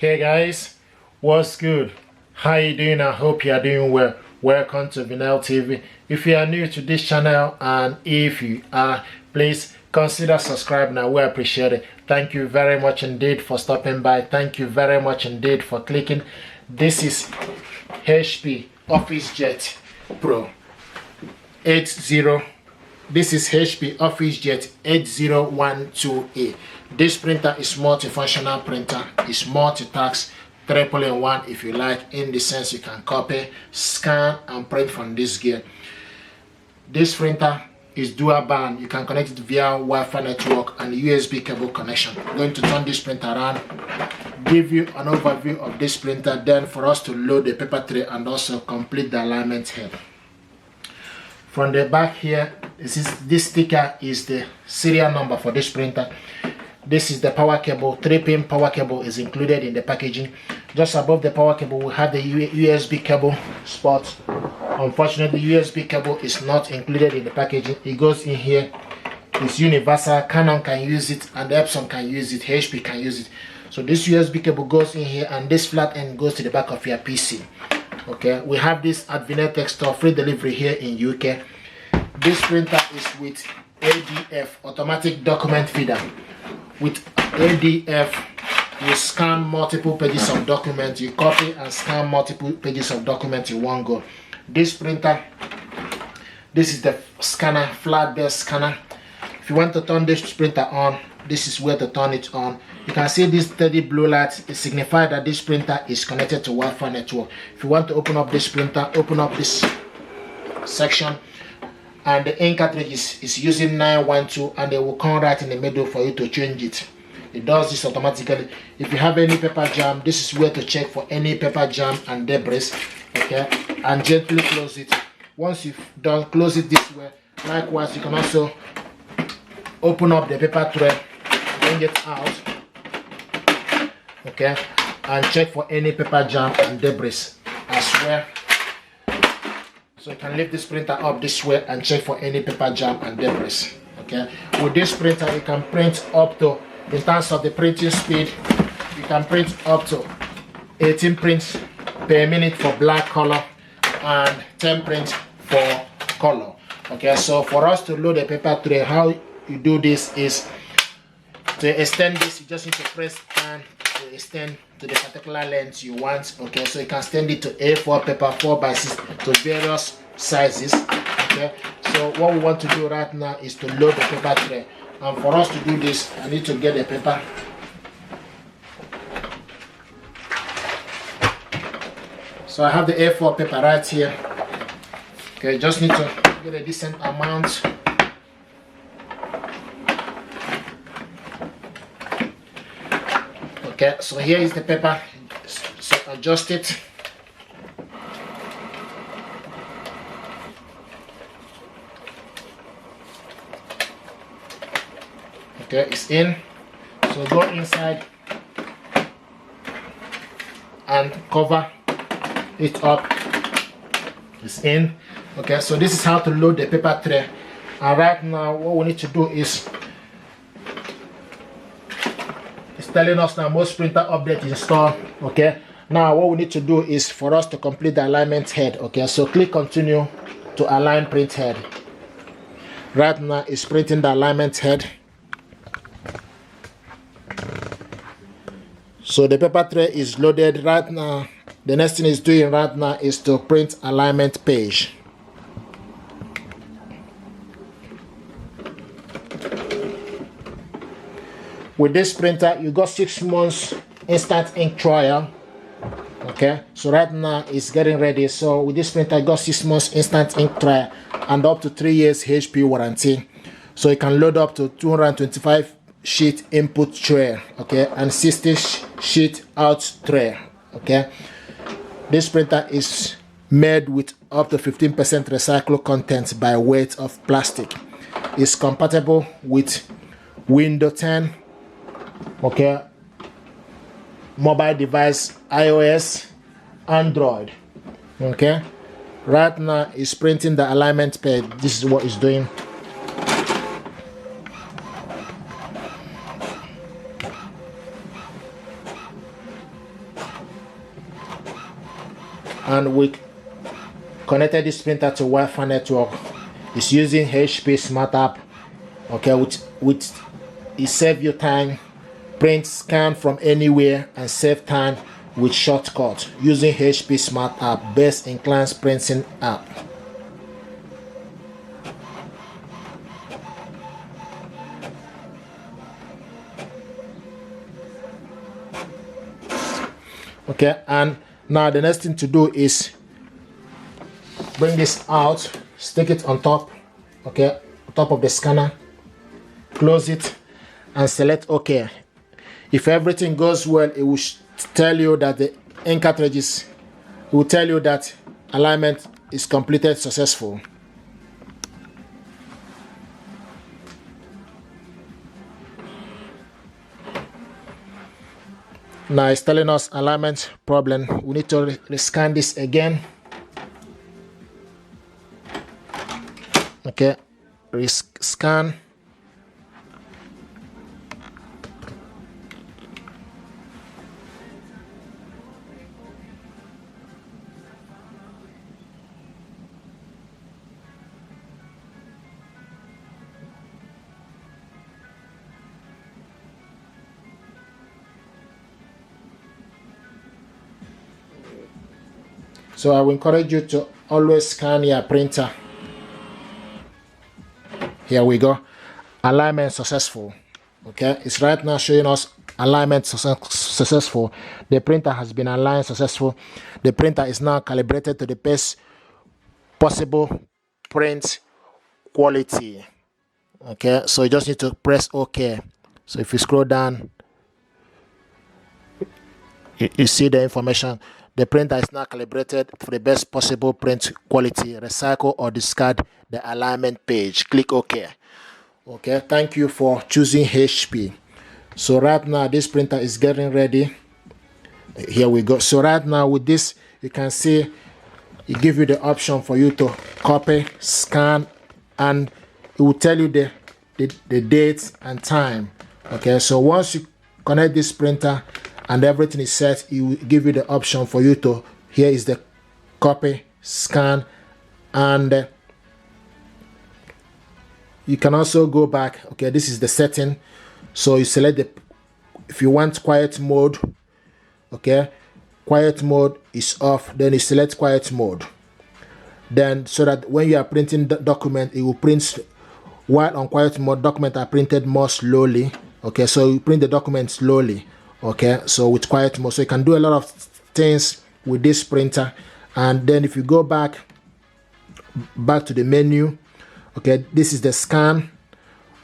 Hey guys, what's good? How you doing? I hope you are doing well. Welcome to Vinyl TV. If you are new to this channel and if you are, please consider subscribing. I will appreciate it. Thank you very much indeed for stopping by. Thank you very much indeed for clicking. This is HP Officejet Pro 80. This is HP Officejet 8012e. This printer is multifunctional printer. It's multitask, triple in one if you like, in the sense you can copy, scan and print from this gear. This printer is dual band. You can connect it via Wi-Fi network and USB cable connection. I'm going to turn this printer around, give you an overview of this printer, then for us to load the paper tray and also complete the alignment head. From the back here, this sticker is the serial number for this printer. This is the power cable. 3-pin power cable is included in the packaging. Just above the power cable, we have the USB cable spot. Unfortunately, the USB cable is not included in the packaging. It goes in here. It's universal. Canon can use it, and Epson can use it. HP can use it. So this USB cable goes in here, and this flat end goes to the back of your PC. Okay, we have this at Vinyl Tech Store, free delivery here in UK. This printer is with ADF, automatic document feeder. With ADF, you scan multiple pages of document, you copy and scan multiple pages of document in one go. This printer, this is the scanner, flat bed scanner. If you want to turn this printer on, this is where to turn it on. You can see this steady blue light. It signifies that this printer is connected to Wi-Fi network. If you want to open up this printer, open up this section, and the ink cartridge is using 912, and they will come right in the middle for you to change it. It does this automatically. If you have any paper jam, this is where to check for any paper jam and debris. Okay, and gently close it. Once you've done, close it this way. Likewise, you can also open up the paper tray, bring it out, okay, and check for any paper jam and debris as well. So you can lift this printer up this way and check for any paper jam and debris. Okay, with this printer you can print up to, in terms of the printing speed, you can print up to 18 prints per minute for black color and 10 prints for color. Okay, so for us to load a paper tray, how you do this is to extend this. You just need to press and to extend to the particular length you want. Okay, so you can extend it to A4 paper 4x6 to various sizes. Okay, so what we want to do right now is to load the paper tray, and for us to do this, I need to get the paper. So I have the A4 paper right here. Okay, just need to get a decent amount. Okay, so here is the paper. So adjust it. Okay, it's in. So go inside and cover it up. It's in. Okay, so this is how to load the paper tray. And right now, what we need to do is, telling us now most printer update is installed. Okay, now what we need to do is for us to complete the alignment head. Okay, so click continue to align print head. Right now it's printing the alignment head. So the paper tray is loaded right now. The next thing it's doing right now is to print alignment page. With this printer, you got 6 months instant ink trial. Okay, so right now it's getting ready. So with this printer, you got 6 months instant ink trial and up to 3 years HP warranty. So you can load up to 225 sheet input tray, okay, and 60 sheet out tray. Okay, this printer is made with up to 15% recycled content by weight of plastic. It's compatible with Windows 10. Okay, mobile device, iOS, Android. Okay, right now it's printing the alignment page. This is what it's doing. and we connected this printer to Wi-Fi network. It's using HP Smart App. Okay, which it save you time, print, scan from anywhere, and save time with shortcut using HP Smart App, best in class printing app. Okay, and now the next thing to do is bring this out, stick it on top, okay, top of the scanner, close it, and select OK. If everything goes well, it will tell you that the ink cartridges will tell you that alignment is completed successful. Now it's telling us alignment problem. We need to rescan this again. Okay, scan. So I will encourage you to always scan your printer. Here we go. Alignment successful. Okay, it's right now showing us alignment successful. The printer has been aligned successful. The printer is now calibrated to the best possible print quality. Okay, so you just need to press OK. So if you scroll down, you see the information. The printer is now calibrated for the best possible print quality. Recycle or discard the alignment page. Click OK. Okay, thank you for choosing HP. So right now this printer is getting ready. Here we go. So right now with this, you can see it gives you the option for you to copy, scan, and it will tell you the date and time. Okay, so once you connect this printer and everything is set, it will give you the option for you to, here is the copy, scan, and you can also go back. Okay, this is the setting. So you select the, if you want quiet mode, okay, quiet mode is off, then you select quiet mode. Then so that when you are printing the document, it will print, while on quiet mode, documents are printed more slowly. Okay, so you print the document slowly. Okay, so with quiet mode, so you can do a lot of things with this printer. And then if you go back to the menu, okay, this is the scan.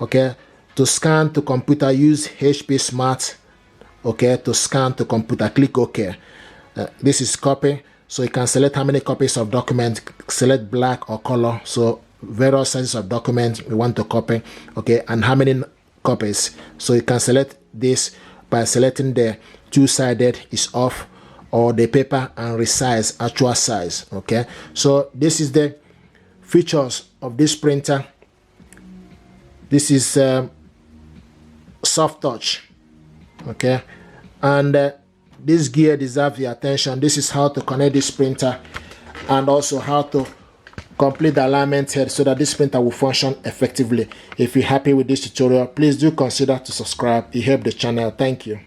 Okay, to scan to computer, use HP Smart. Okay, to scan to computer, click OK. This is copy, so you can select how many copies of document, select black or color, so various sizes of document we want to copy. Okay, and how many copies, so you can select this by selecting the two-sided is off, or the paper and resize actual size. Okay, so this is the features of this printer. This is soft touch. Okay, and this gear deserves your attention. This is how to connect this printer, and also how to complete the alignment head so that this printer will function effectively. If you're happy with this tutorial, please do consider to subscribe. It helps the channel. Thank you.